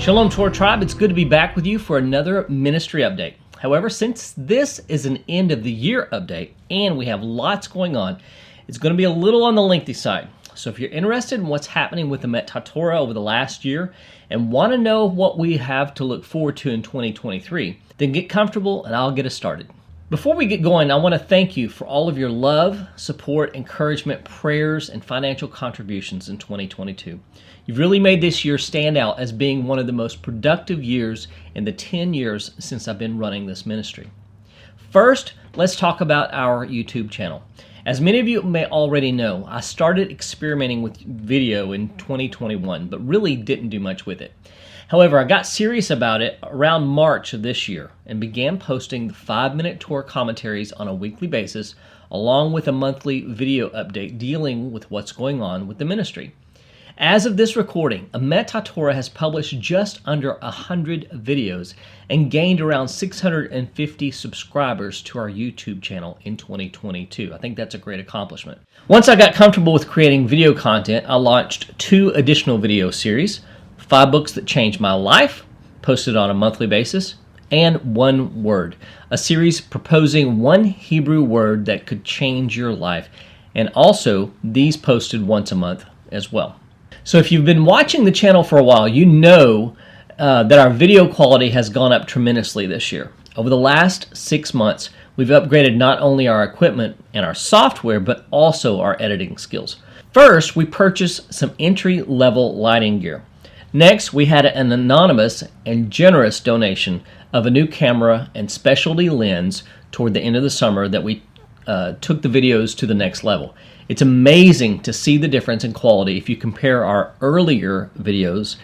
Shalom Torah Tribe, it's good to be back with you for another ministry update. However, since this is an end of the year update and we have lots going on, it's going to be a little on the lengthy side. So if you're interested in what's happening with Emet HaTorah over the last year and want to know what we have to look forward to in 2023, then get comfortable and I'll get us started. Before we get going, I want to thank you for all of your love, support, encouragement, prayers, and financial contributions in 2022. You've really made this year stand out as being one of the most productive years in the 10 years since I've been running this ministry. First, let's talk about our YouTube channel. As many of you may already know, I started experimenting with video in 2021, but really didn't do much with it. However, I got serious about it around March of this year and began posting the 5-minute Torah commentaries on a weekly basis, along with a monthly video update dealing with what's going on with the ministry. As of this recording, Emet HaTorah has published just under 100 videos and gained around 650 subscribers to our YouTube channel in 2022. I think that's a great accomplishment. Once I got comfortable with creating video content, I launched 2 additional video series, 5 books that changed my life, posted on a monthly basis, and 1 word, a series proposing 1 Hebrew word that could change your life, and also these posted once a month as well. So if you've been watching the channel for a while, you know that our video quality has gone up tremendously this year. Over the last 6 months, we've upgraded not only our equipment and our software, but also our editing skills. First, we purchased some entry-level lighting gear. Next, we had an anonymous and generous donation of a new camera and specialty lens toward the end of the summer that we took the videos to the next level. It's amazing to see the difference in quality if you compare our earlier videos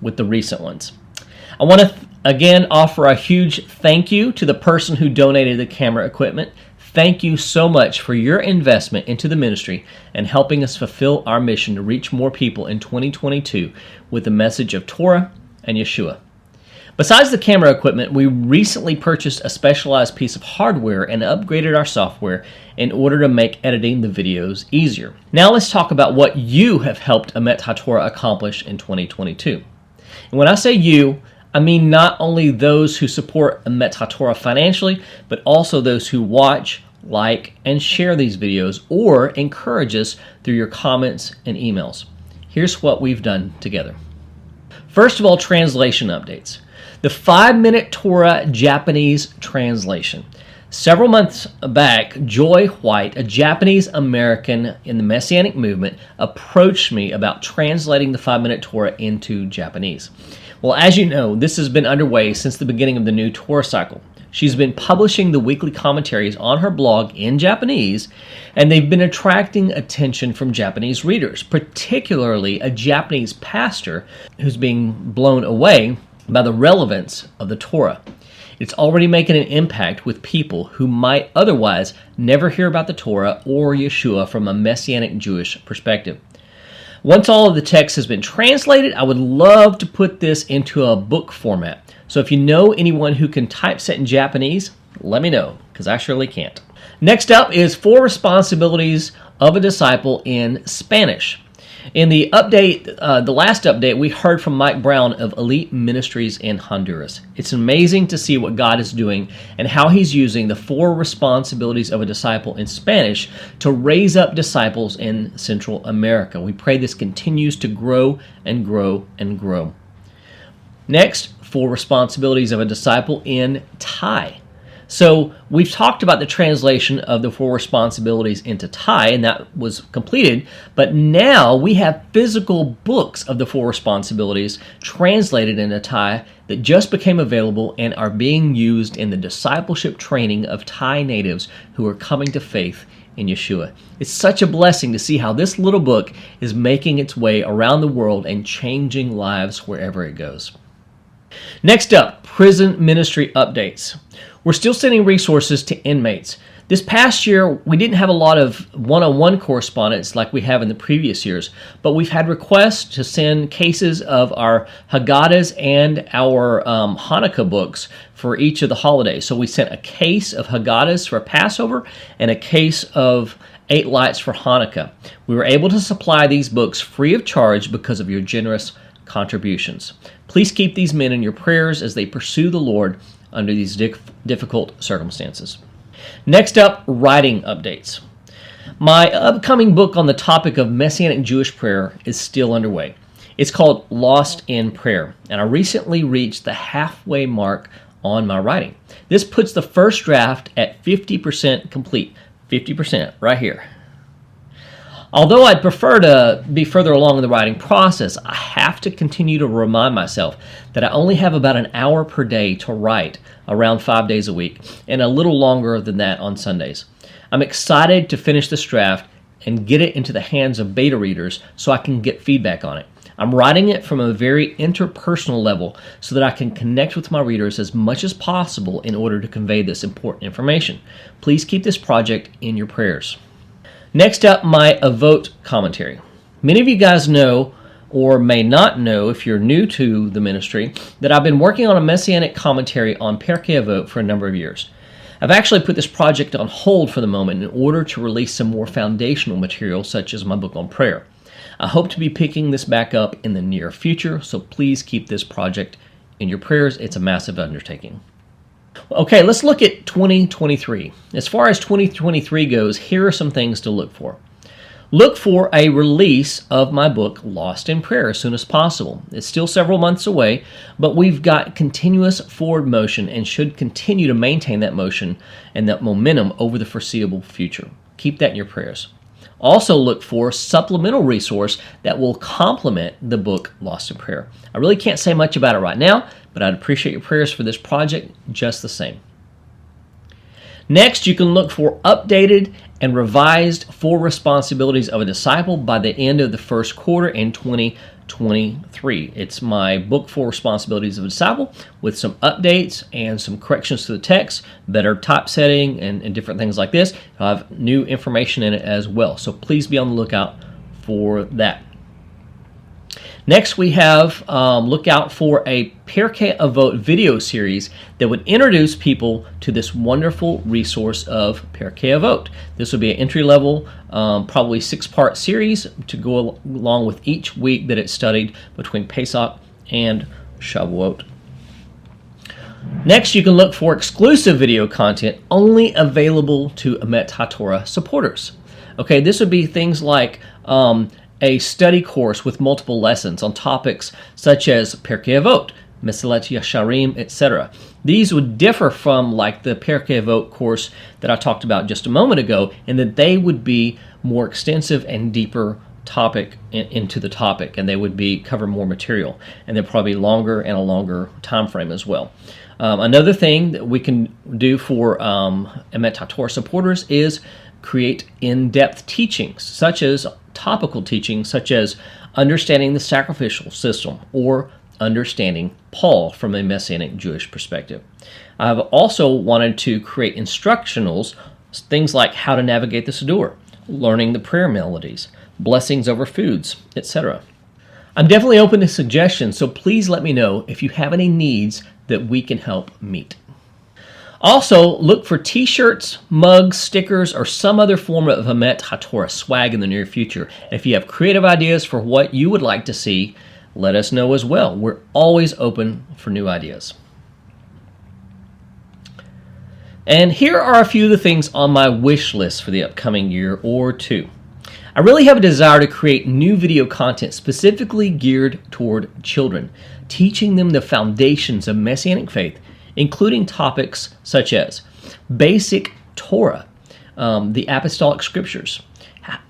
with the recent ones. I want to again offer a huge thank you to the person who donated the camera equipment. Thank you so much for your investment into the ministry and helping us fulfill our mission to reach more people in 2022 with the message of Torah and Yeshua. Besides the camera equipment, we recently purchased a specialized piece of hardware and upgraded our software in order to make editing the videos easier. Now let's talk about what you have helped Emet HaTorah accomplish in 2022. And when I say you, I mean not only those who support Emet HaTorah financially, but also those who watch, like, and share these videos or encourage us through your comments and emails. Here's what we've done together. First of all, translation updates. The 5-minute Torah Japanese translation. Several months back, Joy White, a Japanese American in the Messianic movement, approached me about translating the 5-minute Torah into Japanese. Well, as you know, this has been underway since the beginning of the new Torah cycle. She's been publishing the weekly commentaries on her blog in Japanese, and they've been attracting attention from Japanese readers, particularly a Japanese pastor who's being blown away by the relevance of the Torah. It's already making an impact with people who might otherwise never hear about the Torah or Yeshua from a Messianic Jewish perspective. Once all of the text has been translated, I would love to put this into a book format. So if you know anyone who can typeset in Japanese, let me know, because I surely can't. Next up is 4 responsibilities of a disciple in Spanish. In the update, the last update, we heard from Mike Brown of Elite Ministries in Honduras. It's amazing to see what God is doing and how He's using the 4 responsibilities of a disciple in Spanish to raise up disciples in Central America. We pray this continues to grow and grow and grow. Next, 4 responsibilities of a disciple in Thai. So we've talked about the translation of the 4 responsibilities into Thai, and that was completed. But now we have physical books of the 4 responsibilities translated into Thai that just became available and are being used in the discipleship training of Thai natives who are coming to faith in Yeshua. It's such a blessing to see how this little book is making its way around the world and changing lives wherever it goes. Next up, prison ministry updates. We're still sending resources to inmates. This past year, we didn't have a lot of one-on-one correspondence like we have in the previous years, but we've had requests to send cases of our Haggadahs and our Hanukkah books for each of the holidays. So we sent a case of Haggadahs for Passover and a case of 8 Lights for Hanukkah. We were able to supply these books free of charge because of your generous contributions. Please keep these men in your prayers as they pursue the Lord under these difficult circumstances. Next up, writing updates. My upcoming book on the topic of Messianic Jewish prayer is still underway. It's called Lost in Prayer, and I recently reached the halfway mark on my writing. This puts the first draft at 50% complete. 50% right here. Although I'd prefer to be further along in the writing process, I have to continue to remind myself that I only have about an hour per day to write, around 5 days a week, and a little longer than that on Sundays. I'm excited to finish this draft and get it into the hands of beta readers so I can get feedback on it. I'm writing it from a very interpersonal level so that I can connect with my readers as much as possible in order to convey this important information. Please keep this project in your prayers. Next up, my Avot commentary. Many of you guys know, or may not know if you're new to the ministry, that I've been working on a Messianic commentary on Pirkei Avot for a number of years. I've actually put this project on hold for the moment in order to release some more foundational material, such as my book on prayer. I hope to be picking this back up in the near future, so please keep this project in your prayers. It's a massive undertaking. Okay, let's look at 2023. As far as 2023 goes, here are some things to look for. Look for a release of my book, Lost in Prayer, as soon as possible. It's still several months away, but we've got continuous forward motion and should continue to maintain that motion and that momentum over the foreseeable future. Keep that in your prayers. Also look for a supplemental resource that will complement the book Lost in Prayer. I really can't say much about it right now, but I'd appreciate your prayers for this project just the same. Next, you can look for updated and revised Four Responsibilities of a Disciple by the end of the first quarter in 2023. It's my book, Four Responsibilities of a Disciple, with some updates and some corrections to the text, better typesetting, and different things like this. I'll have new information in it as well, so please be on the lookout for that. Next, we have look out for a Pirkei Avot video series that would introduce people to this wonderful resource of Pirkei Avot. This will be an entry-level, probably 6-part series to go along with each week that it's studied between Pesach and Shavuot. Next, you can look for exclusive video content only available to Emet HaTorah supporters. Okay, this would be things like a study course with multiple lessons on topics such as Pirkei Avot, Meselet Yesharim, etc. These would differ from like the Pirkei Avot course that I talked about just a moment ago, in that they would be more extensive and deeper into the topic, and they would cover more material, and they're probably longer and a longer time frame as well. Another thing that we can do for Emet HaTorah supporters is create in-depth teachings, such as topical teachings, such as understanding the sacrificial system or understanding Paul from a Messianic Jewish perspective. I've also wanted to create instructionals, things like how to navigate the Siddur, learning the prayer melodies, blessings over foods, etc. I'm definitely open to suggestions, so please let me know if you have any needs that we can help meet. Also, look for t-shirts, mugs, stickers, or some other form of Emet HaTorah swag in the near future. And if you have creative ideas for what you would like to see, let us know as well. We're always open for new ideas. And here are a few of the things on my wish list for the upcoming year or two. I really have a desire to create new video content specifically geared toward children, teaching them the foundations of Messianic faith, including topics such as basic Torah, the apostolic scriptures,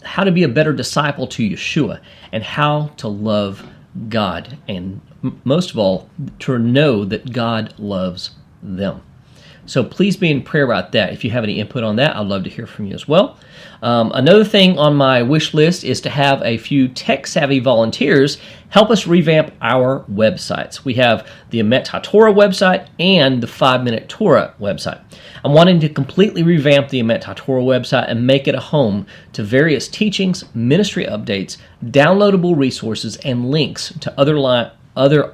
how to be a better disciple to Yeshua, and how to love God, and most of all, to know that God loves them. So please be in prayer about that. If you have any input on that, I'd love to hear from you as well. Another thing on my wish list is to have a few tech-savvy volunteers help us revamp our websites. We have the Emet HaTorah website and the 5-Minute Torah website. I'm wanting to completely revamp the Emet HaTorah website and make it a home to various teachings, ministry updates, downloadable resources, and links to other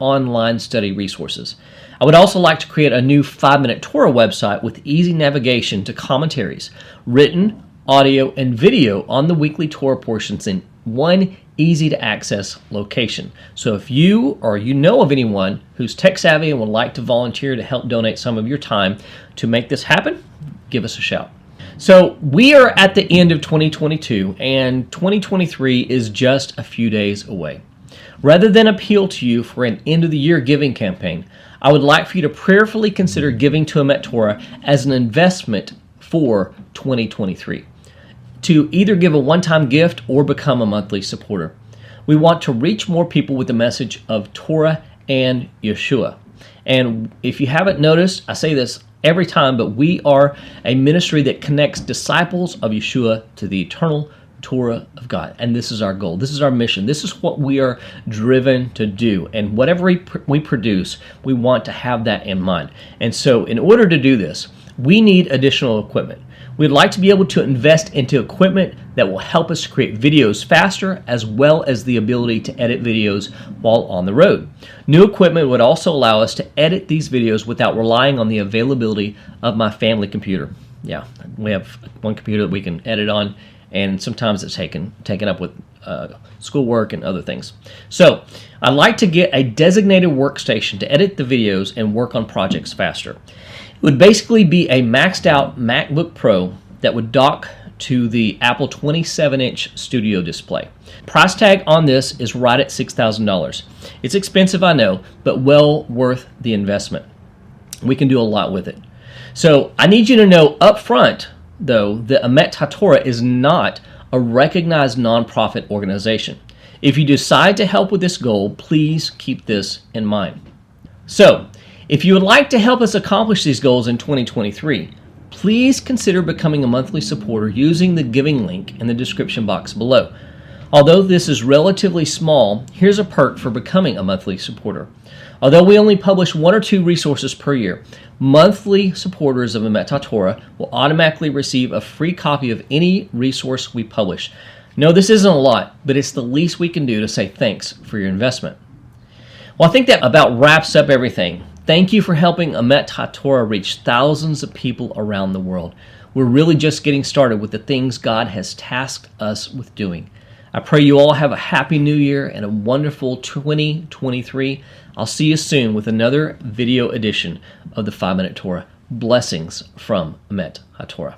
online study resources. I would also like to create a new 5-Minute Torah website with easy navigation to commentaries, written, audio, and video on the weekly Torah portions in one easy to access location. So if you or you know of anyone who's tech savvy and would like to volunteer to help donate some of your time to make this happen, give us a shout. So we are at the end of 2022 and 2023 is just a few days away. Rather than appeal to you for an end of the year giving campaign, I would like for you to prayerfully consider giving to Emet HaTorah as an investment for 2023. To either give a one-time gift or become a monthly supporter. We want to reach more people with the message of Torah and Yeshua. And if you haven't noticed, I say this every time, but we are a ministry that connects disciples of Yeshua to the eternal Torah of God. And this is our goal. This is our mission. This is what we are driven to do. And whatever we produce, we want to have that in mind. And so in order to do this, we need additional equipment. We'd like to be able to invest into equipment that will help us create videos faster, as well as the ability to edit videos while on the road. New equipment would also allow us to edit these videos without relying on the availability of my family computer. Yeah, we have one computer that we can edit on, and sometimes it's taken up with schoolwork and other things. So I'd like to get a designated workstation to edit the videos and work on projects faster. It would basically be a maxed out MacBook Pro that would dock to the Apple 27-inch studio display. Price tag on this is right at $6,000. It's expensive, I know, but well worth the investment. We can do a lot with it. So I need you to know up front, though, that Emet HaTorah is not a recognized nonprofit organization. If you decide to help with this goal, please keep this in mind. So, if you would like to help us accomplish these goals in 2023, please consider becoming a monthly supporter using the giving link in the description box below. Although this is relatively small, here's a perk for becoming a monthly supporter. Although we only publish 1 or 2 resources per year, monthly supporters of Emet HaTorah will automatically receive a free copy of any resource we publish. No, this isn't a lot, but it's the least we can do to say thanks for your investment. Well, I think that about wraps up everything. Thank you for helping Emet HaTorah reach thousands of people around the world. We're really just getting started with the things God has tasked us with doing. I pray you all have a happy new year and a wonderful 2023. I'll see you soon with another video edition of the 5-Minute Torah. Blessings from Emet HaTorah.